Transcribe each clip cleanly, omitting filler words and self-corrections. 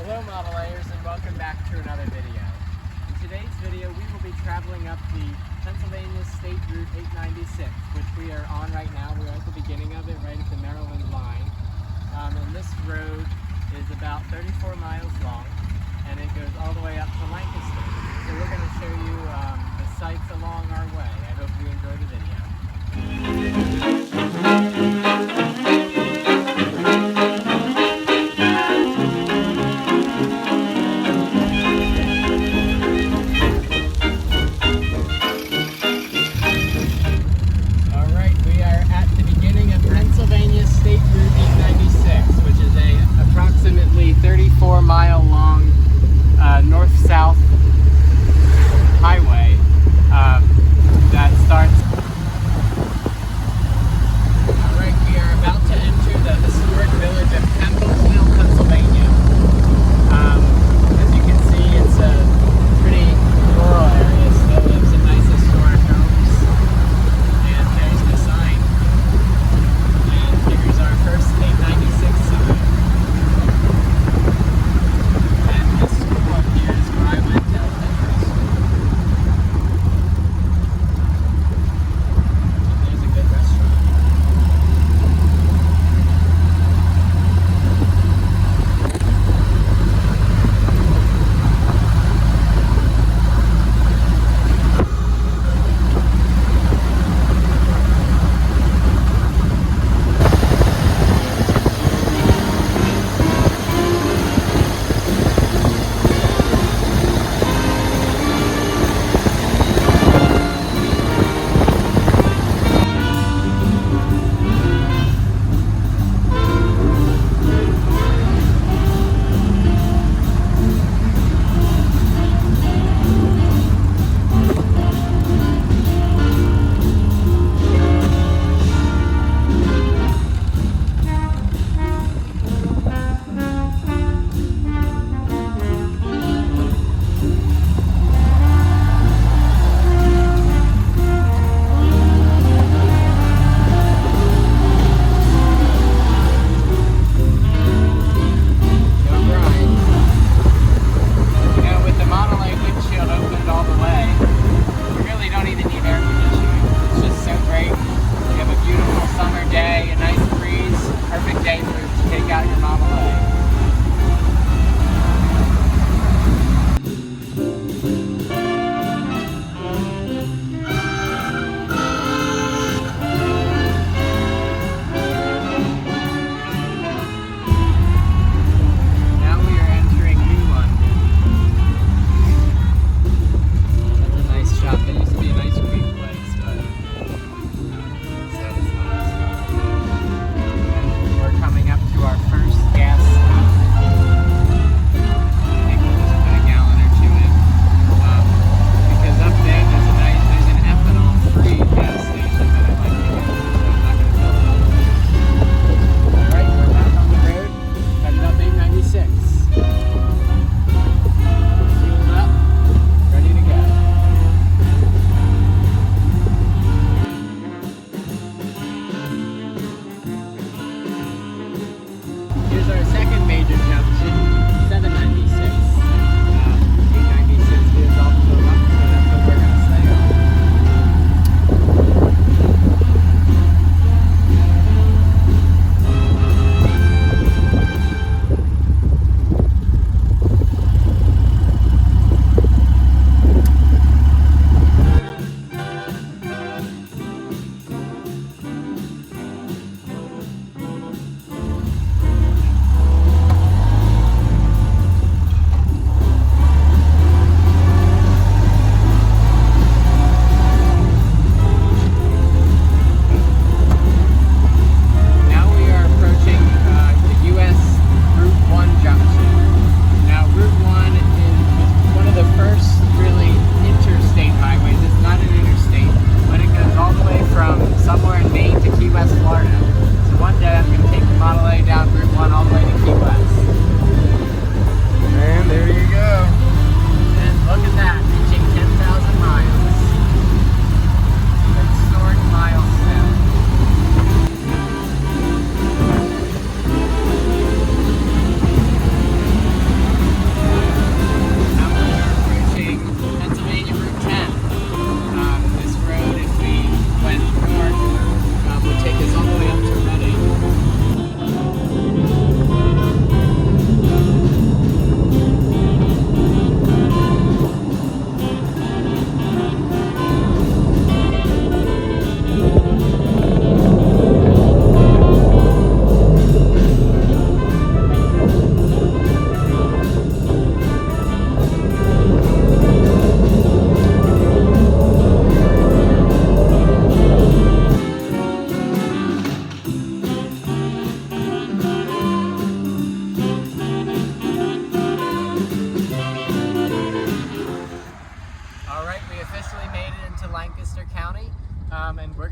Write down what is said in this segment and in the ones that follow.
Hello Model A'ers and welcome back to another video. In today's video we will be traveling up the Pennsylvania State Route 896, which we are on right now. We're at the beginning of it, right at the Maryland line. And this road is about 34 miles long and it goes all the way up to Lancaster. So we're going to show you the sights along our way. I hope you enjoy the video. Pennsylvania State Route 896, which is a approximately 34-mile long north-south highway that starts. Alright, we are about to enter the historic village of Templeville, Pennsylvania. As you can see, it's a pretty rural area still. Some nice historic homes. And there's the sign. Here's our first 896 sign. And this school up here is where I went to elementary school.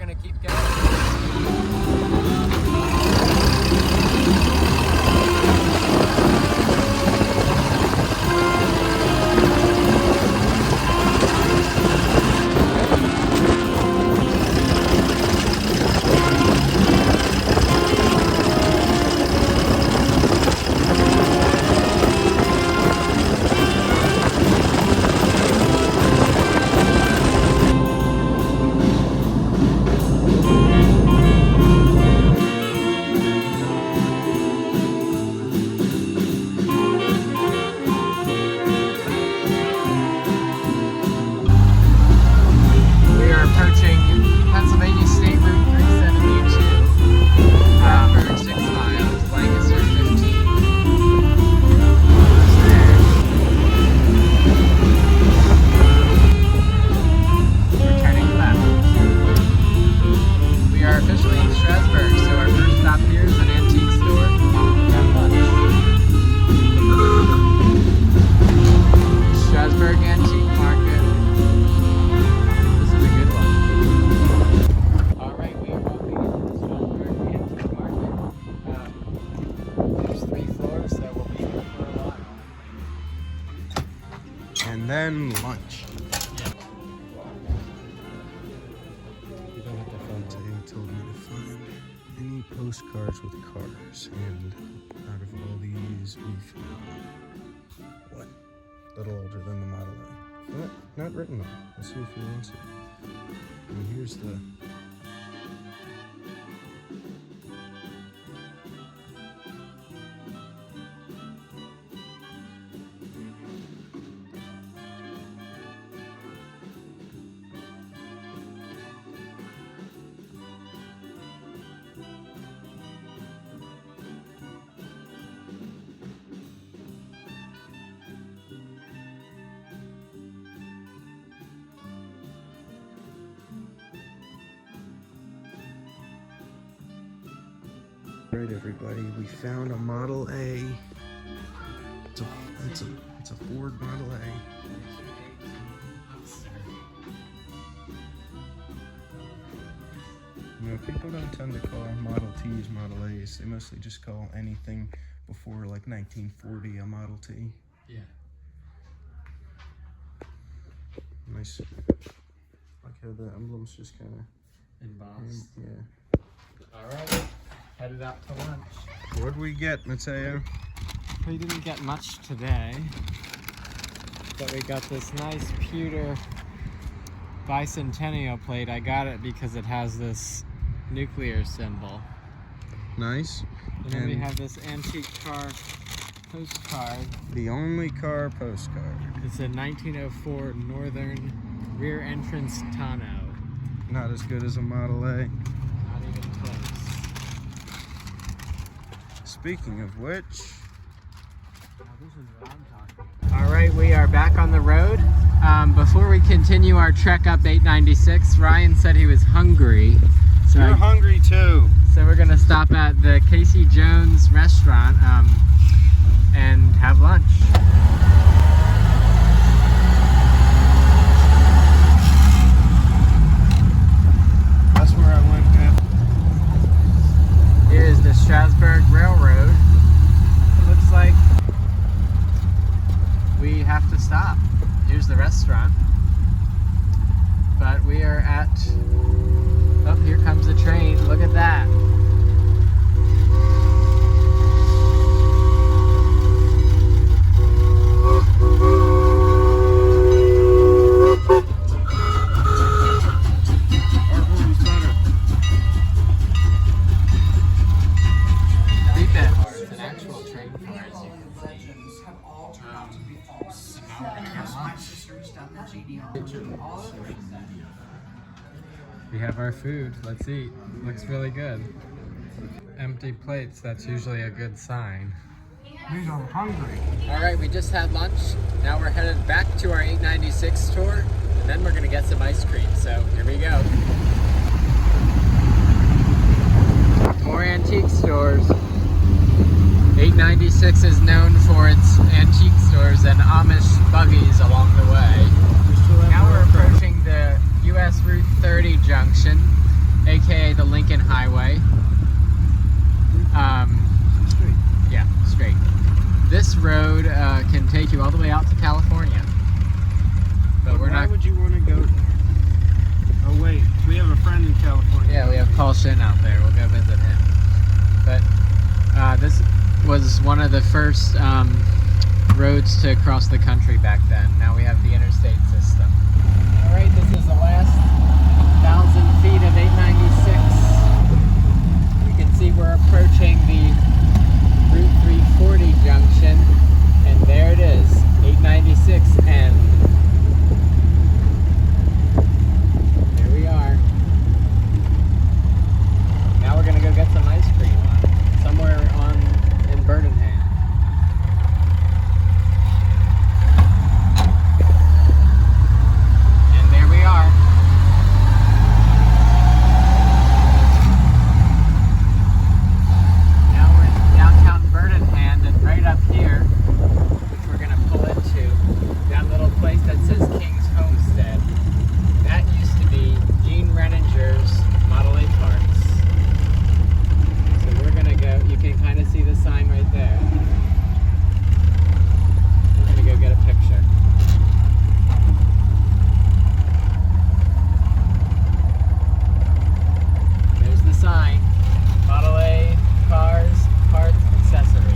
gonna keep going. Officially in Strasburg, so our first stop here is an antique store. Have lunch. Strasburg Antique Market. This is a good one. Alright, we are walking into the Strasburg Antique Market. There's 3 floors, so we'll be here for a while. And then lunch. Told me to find any postcards with cars, and out of all these we found one a little older than the Model A. Not written on. Let's see if he wants it. And here's the Alright everybody, we found a Model A. It's a Ford Model A. You know, people don't tend to call Model Ts Model A's. They mostly just call anything before like 1940 a Model T. Yeah. Nice. Like how the emblem's just kind of embossed. Yeah. Alright. Headed out to lunch. What'd we get, Mateo? We didn't get much today, but we got this nice pewter bicentennial plate. I got it because it has this nuclear symbol. Nice. And then we have this antique car postcard. The only car postcard. It's a 1904 Northern rear entrance tonneau. Not as good as a Model A. Not even close. Speaking of which, This is what I'm talking about. All right, we are back on the road. Before we continue our trek up 896, Ryan said he was hungry. So you're hungry too. So we're gonna stop at the Casey Jones restaurant and have lunch. That's where I went, man. Here is the Strasburg Railroad. It looks like we have to stop. Here's the restaurant. But we are at, oh, here comes the train. Look at that. We have our food. Let's eat. Looks really good. Empty plates, that's usually a good sign. These are hungry. All right, we just had lunch. Now we're headed back to our 896 tour, and then we're gonna get some ice cream. So here we go. More antique stores. 896 is known for its antique stores and Amish buggies along the way. Now we're approaching the US Route 30 junction, road can take you all the way out to California. But we're why not. would you want to go there? Oh wait, we have a friend in California. Yeah, we have Paul Shin out there. We'll go visit him. But this was one of the first roads to cross the country back then. Now we have the interstate system. All right, this is the last 1,000 feet of 896. You can see we're approaching the Route 340 junction, and there it is, 896 end. There we are. Now we're gonna go get some ice cream somewhere in Birmingham. And there we are. Now we're in downtown Birmingham, and right up here, which we're gonna pull into, that little place that says King's Homestead. That used to be Gene Renninger's Model A parts. So we're gonna go, you can kind of see the sign right there. We're gonna go get a picture. There's the sign. Model A cars, parts, accessories.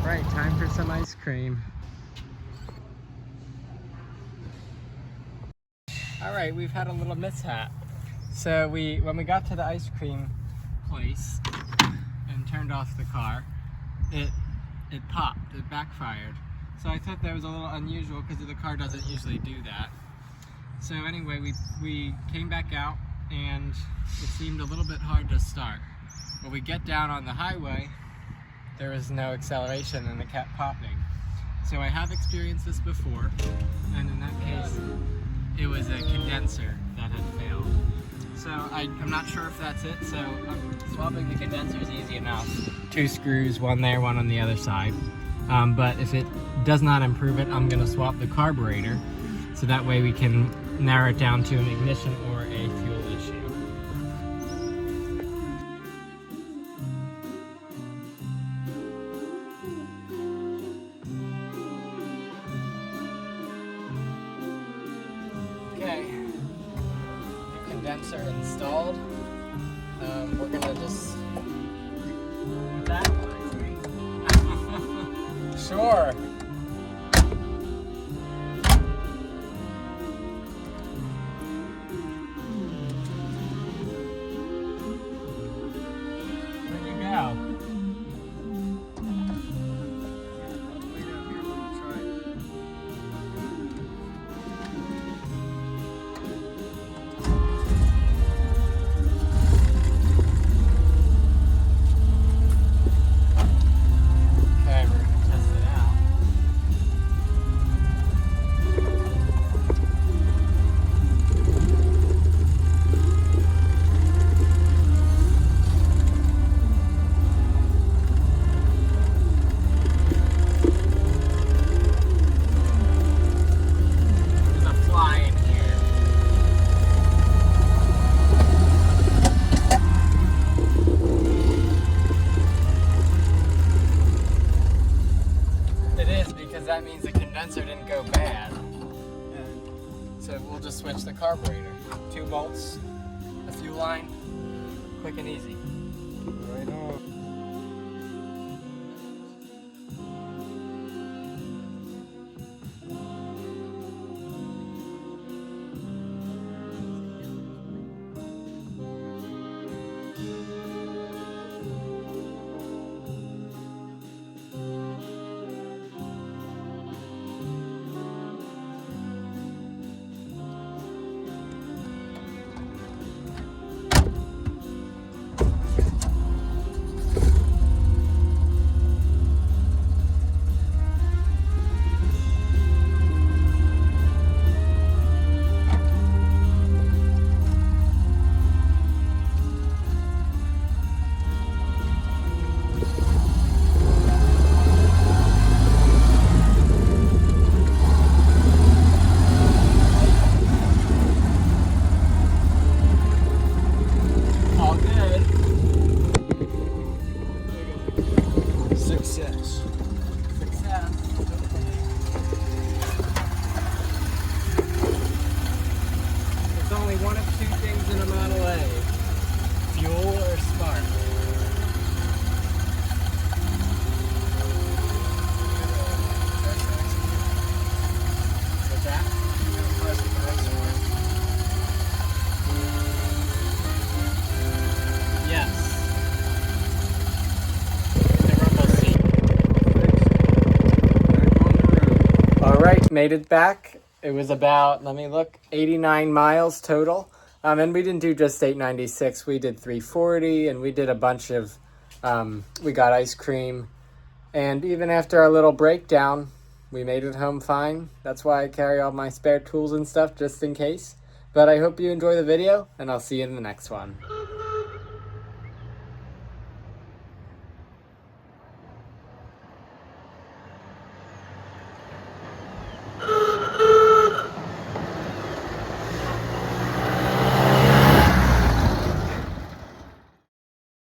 Right, time for some ice cream. All right, we've had a little mishap. So when we got to the ice cream place and turned off the car, it popped, it backfired. So I thought that was a little unusual because the car doesn't usually do that. So anyway, we came back out and it seemed a little bit hard to start. When we get down on the highway, there was no acceleration and it kept popping. So I have experienced this before, and in that case, it was a condenser that had failed. So I'm not sure if that's it, so swapping the condenser is easy enough. 2 screws, one there, one on the other side. But if it does not improve it, I'm gonna swap the carburetor, so that way we can narrow it down to an ignition or a fuel issue. Okay, the condenser installed. We're gonna just that sure. Where'd you go? That means the condenser didn't go bad. So we'll just switch the carburetor. 2 bolts, a fuel line, quick and easy. Right on. made it back. It was about, let me look, 89 miles total. And we didn't do just 896. We did 340, and we did a bunch of, we got ice cream. And even after our little breakdown, we made it home fine. That's why I carry all my spare tools and stuff just in case. But I hope you enjoy the video, and I'll see you in the next one.